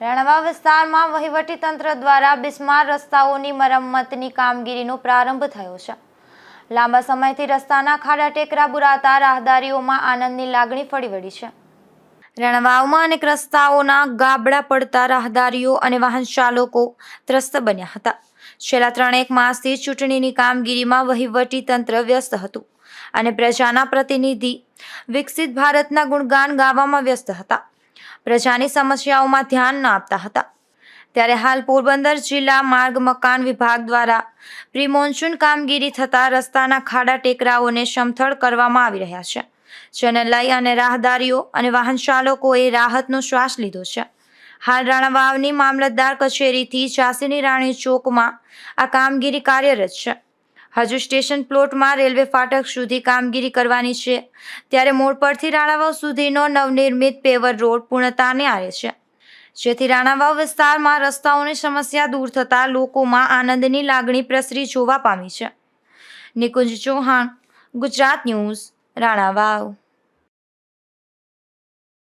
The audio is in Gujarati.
રાણાવાવ વિસ્તારમાં વહીવટીતંત્ર દ્વારા બિસ્માર રસ્તાઓની મરમ્મતની કામગીરીનો પ્રારંભ થયો છે. લાંબા સમયથી રસ્તાના ખાડા ટેકરા બુરાતા રાહદારીઓમાં આનંદની લાગણી ફરી વળી છે. રાણાવાવમાં અનેક રસ્તાઓના ગાબડા પડતા રાહદારીઓ અને વાહન ચાલકો ત્રસ્ત બન્યા હતા. છેલ્લા 3 માસથી ચૂંટણીની કામગીરીમાં વહીવટીતંત્ર વ્યસ્ત હતું અને પ્રજાના પ્રતિનિધિ વિકસિત ભારતના ગુણગાન ગાવામાં વ્યસ્ત હતા. પ્રજાની સમસ્યાઓમાં ધ્યાન ન આપતા હતા. ત્યારે હાલ પોરબંદર જિલ્લા માર્ગ મકાન વિભાગ દ્વારા પ્રી મોન્સૂન કામગીરી થતા રસ્તાના ખાડા ટેકરાઓને સમથળ કરવામાં આવી રહ્યા છે, જેને લઈ અને રાહદારીઓ અને વાહન ચાલકોએ રાહતનો શ્વાસ લીધો છે. હાલ રાણાવાવની મામલતદાર કચેરીથી ઝાંસીની રાણી ચોકમાં આ કામગીરી કાર્યરત છે. હજુ સ્ટેશન પ્લોટમાં રેલવે ફાટક સુધી કામગીરી કરવાની છે. ત્યારે મોડ પરથી રાણાવાવ સુધીનો નવનિર્મિત પેવર રોડ પૂર્ણતાને આરે છે, જેથી રાણાવાવ વિસ્તારમાં રસ્તાઓની સમસ્યા દૂર થતાં લોકોમાં આનંદની લાગણી પ્રસરી જોવા પામી છે. નિકુંજ ચૌહાણ, ગુજરાત ન્યૂઝ, રાણાવાવ.